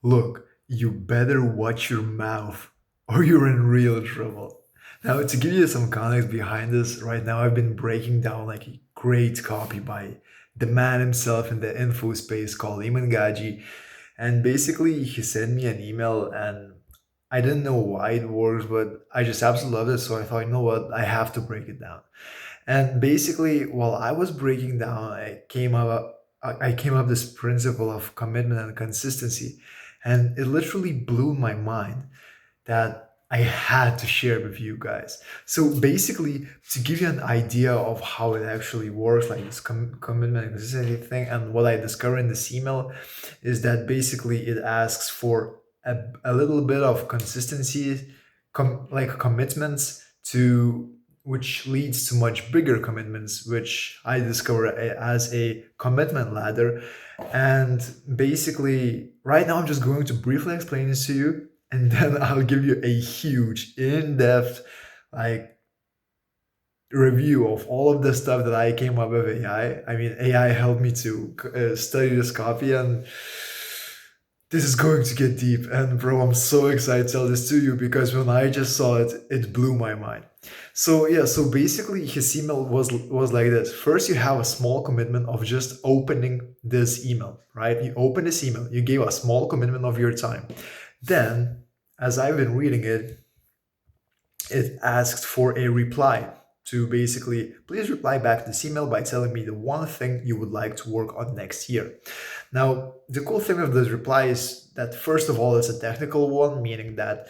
Look, you better watch your mouth or you're in real trouble. Now, to give you some context behind this, right now I've been breaking down like a great copy by the man himself in the info space called Iman Gaji. And basically, he sent me an email, and I didn't know why it works, but I just absolutely loved it. So I thought, you know what, I have to break it down. And basically, while I was breaking down, I came up this principle of commitment and consistency, and it literally blew my mind that I had to share with you guys. So basically, to give you an idea of how it actually works, like this commitment and consistency thing, and what I discovered in this email is that basically it asks for a little bit of consistency, like commitments to which leads to much bigger commitments, which I discover as a commitment ladder. And basically, right now, I'm just going to briefly explain this to you, and then I'll give you a huge, in depth, like review of all of the stuff that I came up with AI. I mean, AI helped me to study this copy, and this is going to get deep. And bro, I'm so excited to tell this to you because when I just saw it, it blew my mind. So yeah, so basically his email was like this. First, you have a small commitment of just opening this email, right? You open this email, you gave a small commitment of your time. Then, as I've been reading it, it asked for a reply to basically please reply back to this email by telling me the one thing you would like to work on next year. Now, the cool thing of this reply is that first of all, it's a technical one, meaning that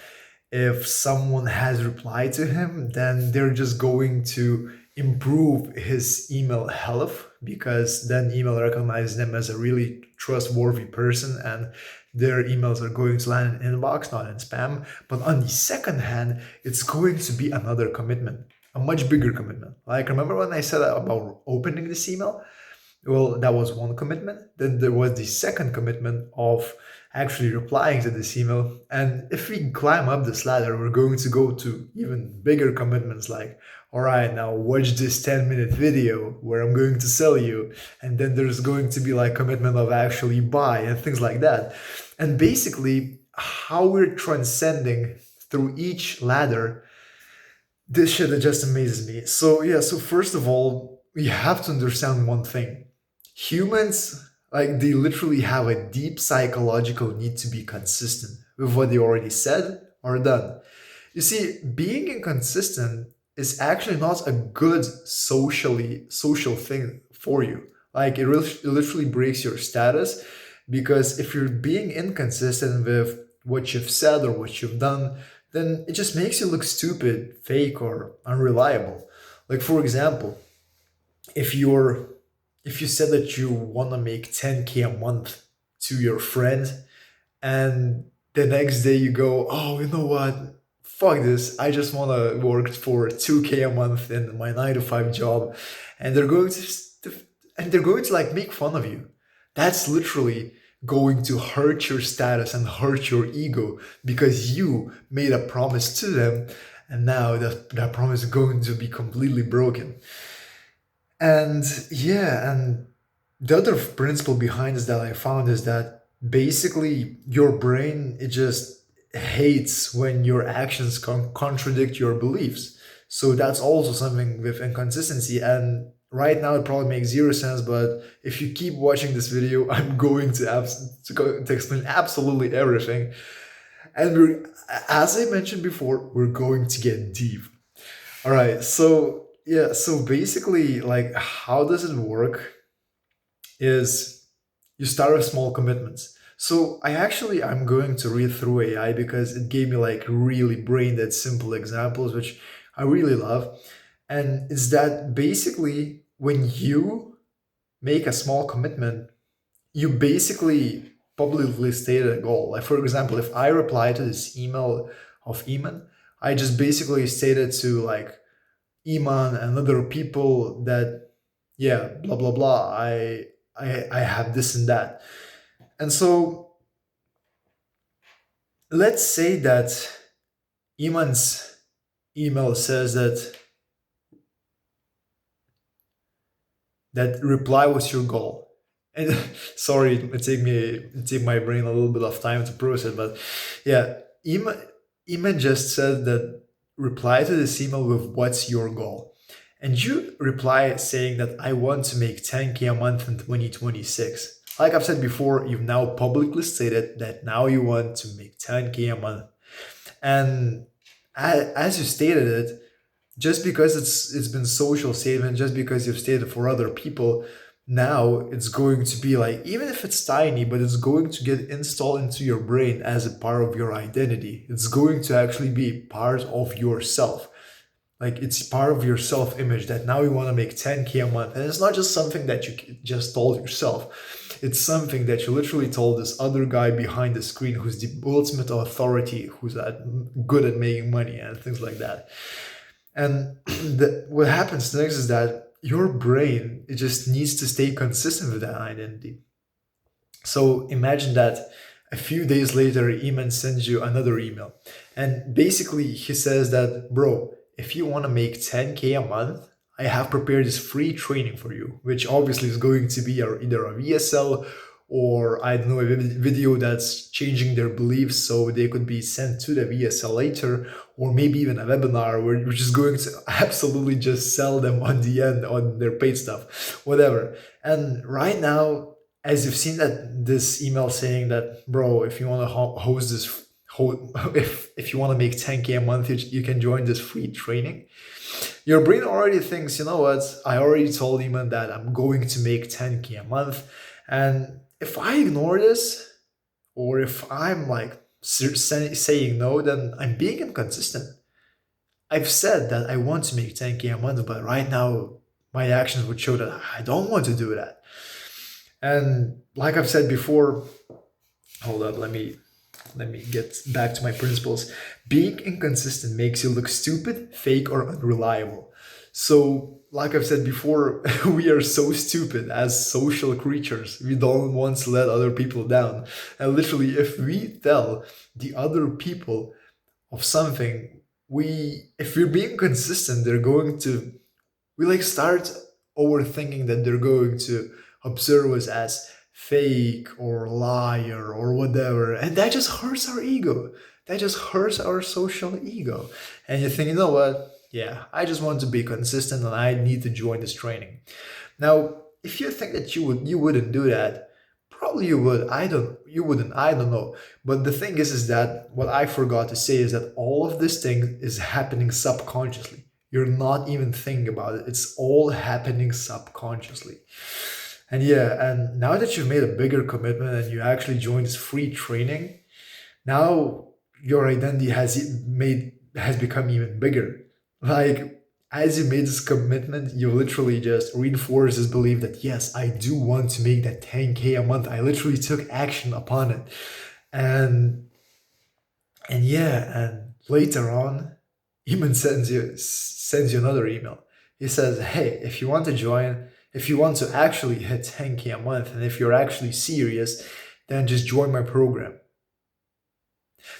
if someone has replied to him, then they're just going to improve his email health because then email recognizes them as a really trustworthy person and their emails are going to land in inbox, not in spam. But on the second hand, it's going to be another commitment, a much bigger commitment. Like, remember when I said about opening this email? Well, that was one commitment. Then there was the second commitment of actually replying to this email. And if we climb up this ladder, we're going to go to even bigger commitments like, all right, now watch this 10-minute video where I'm going to sell you. And then there's going to be like commitment of actually buy and things like that. And basically, how we're transcending through each ladder, this shit that just amazes me. So yeah, so first of all, we have to understand one thing. Humans, like they literally have a deep psychological need to be consistent with what they already said or done. You see, being inconsistent is actually not a good social thing for you. Like it literally breaks your status because if you're being inconsistent with what you've said or what you've done, then it just makes you look stupid, fake, or unreliable. Like for example, if you're if you said that you want to make 10K a month to your friend and the next day you go, oh, you know what, fuck this, I just want to work for 2K a month in my 9 to 5 job, and they're going to like make fun of you. That's literally going to hurt your status and hurt your ego because you made a promise to them, and now that promise is going to be completely broken. And yeah, and the other principle behind this that I found is that basically your brain, it just hates when your actions contradict your beliefs. So that's also something with inconsistency. And right now it probably makes zero sense, but if you keep watching this video, I'm going to to explain absolutely everything. And as I mentioned before, we're going to get deep. All right, so yeah, so basically, like, how does it work? Is you start with small commitments. So I'm going to read through AI because it gave me like really brain dead simple examples, which I really love. And it's that basically when you make a small commitment, you basically publicly stated a goal. Like for example, if I reply to this email of Iman, I just basically stated to like Iman and other people that yeah, blah blah blah. I have this and that. And so let's say that Iman's email says that reply was your goal. And sorry, it take my brain a little bit of time to process, but yeah, Iman just said that reply to this email with what's your goal, and you reply saying that I want to make 10K a month in 2026. Like I've said before, you've now publicly stated that now you want to make 10K a month, and as you stated it, just because it's been social statement, just because you've stated for other people, now it's going to be like, even if it's tiny, but it's going to get installed into your brain as a part of your identity. It's going to actually be part of yourself. Like it's part of your self image that now you want to make 10K a month. And it's not just something that you just told yourself. It's something that you literally told this other guy behind the screen who's the ultimate authority, who's good at making money and things like that. And what happens next is that your brain, it just needs to stay consistent with that identity. So imagine that a few days later, Eman sends you another email. And basically, he says that, bro, if you want to make 10K a month, I have prepared this free training for you, which obviously is going to be either a VSL or I don't know, a video that's changing their beliefs so they could be sent to the VSL later, or maybe even a webinar which is going to absolutely just sell them on the end on their paid stuff, whatever. And right now, as you've seen that this email saying that, bro, if you want to host this, if you want to make 10K a month, you can join this free training. Your brain already thinks, you know what? I already told Iman that I'm going to make 10K a month, and if I ignore this, or if I'm like saying no, then I'm being inconsistent. I've said that I want to make 10K a month, but right now my actions would show that I don't want to do that. And like I've said before, hold up, let me get back to my principles. Being inconsistent makes you look stupid, fake, or unreliable. So, like I've said before, we are so stupid as social creatures. We don't want to let other people down. And literally, if we tell the other people of something, if we're being consistent, they're going to, we like start overthinking that they're going to observe us as fake or liar or whatever, and that just hurts our ego. That just hurts our social ego. And you think, you know what, yeah, I just want to be consistent and I need to join this training. Now, if you think that you wouldn't do that, probably you would. You wouldn't, I don't know. But the thing is that what I forgot to say is that all of this thing is happening subconsciously. You're not even thinking about it. It's all happening subconsciously. And yeah, and now that you've made a bigger commitment and you actually joined this free training, now your identity has become even bigger. Like as you made this commitment, you literally just reinforce this belief that yes, I do want to make that 10K a month. I literally took action upon it. And yeah, and later on, Eamon sends you another email. He says, "Hey, if you want to join, if you want to actually hit 10K a month, and if you're actually serious, then just join my program."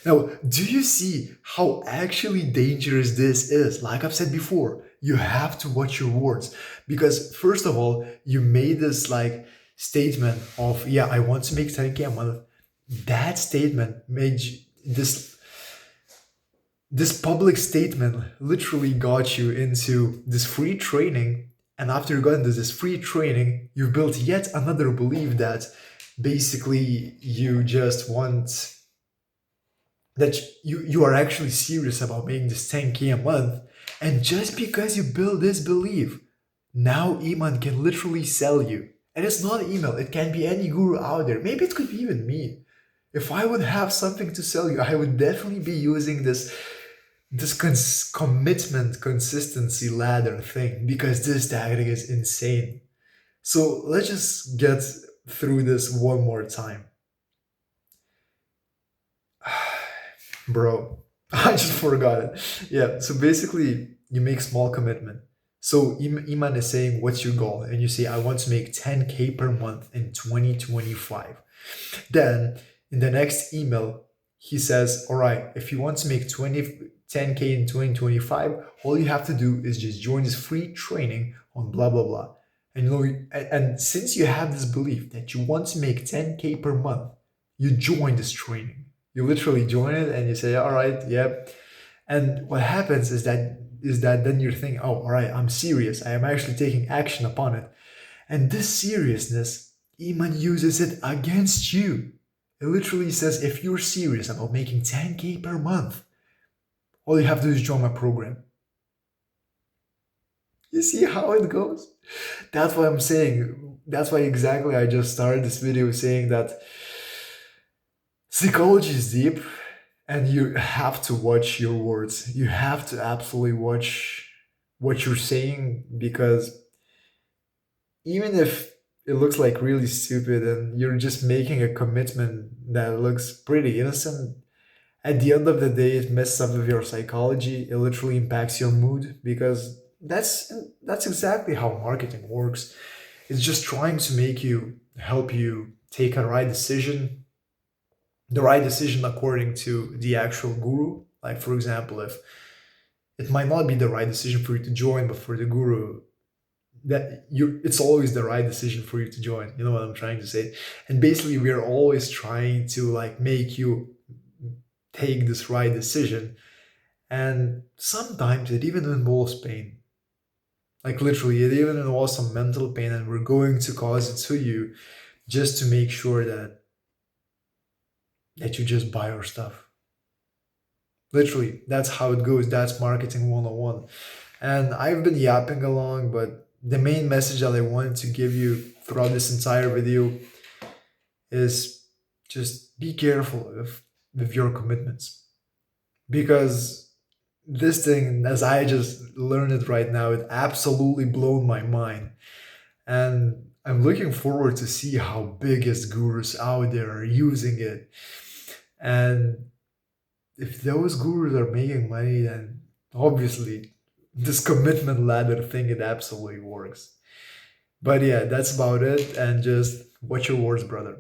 Now, do you see how actually dangerous this is? Like I've said before, you have to watch your words because first of all, you made this like statement of, yeah, I want to make 10K a month. That statement made this public statement literally got you into this free training. And after you got into this free training, you've built yet another belief that basically you just want, that you are actually serious about making this 10K a month. And just because you build this belief, now Iman can literally sell you. And it's not email, it can be any guru out there. Maybe it could be even me. If I would have something to sell you, I would definitely be using this commitment consistency ladder thing because this tactic is insane. So let's just get through this one more time. Bro, I just forgot it. Yeah, so basically you make small commitment. So Iman is saying, what's your goal? And you say, I want to make 10K per month in 2025. Then in the next email, he says, all right, if you want to make 10K in 2025, all you have to do is just join this free training on blah, blah, blah. And and since you have this belief that you want to make 10K per month, you join this training. You literally join it and you say, all right, yep. And what happens is that then you're thinking, oh, all right, I'm serious. I am actually taking action upon it. And this seriousness, Iman uses it against you. It literally says, if you're serious about making 10K per month, all you have to do is join my program. You see how it goes? That's what I'm saying. That's why exactly I just started this video saying that psychology is deep and you have to watch your words. You have to absolutely watch what you're saying, because even if it looks like really stupid and you're just making a commitment that looks pretty innocent, at the end of the day it messes up with your psychology. It literally impacts your mood, because that's exactly how marketing works. It's just trying to make you help you take a right decision, the right decision according to the actual guru. Like, for example, if it might not be the right decision for you to join, but for the guru, that you it's always the right decision for you to join. You know what I'm trying to say? And basically we are always trying to like make you take this right decision, and sometimes it even involves pain. Like, literally it even involves some mental pain, and we're going to cause it to you just to make sure that you just buy our stuff. Literally, that's how it goes. That's marketing 101. And I've been yapping along, but the main message that I wanted to give you throughout this entire video is just be careful with your commitments. Because this thing, as I just learned it right now, it absolutely blown my mind. And I'm looking forward to see how biggest gurus out there are using it. And if those gurus are making money, then obviously this commitment ladder thing, it absolutely works. But yeah, that's about it. And just watch your words, brother.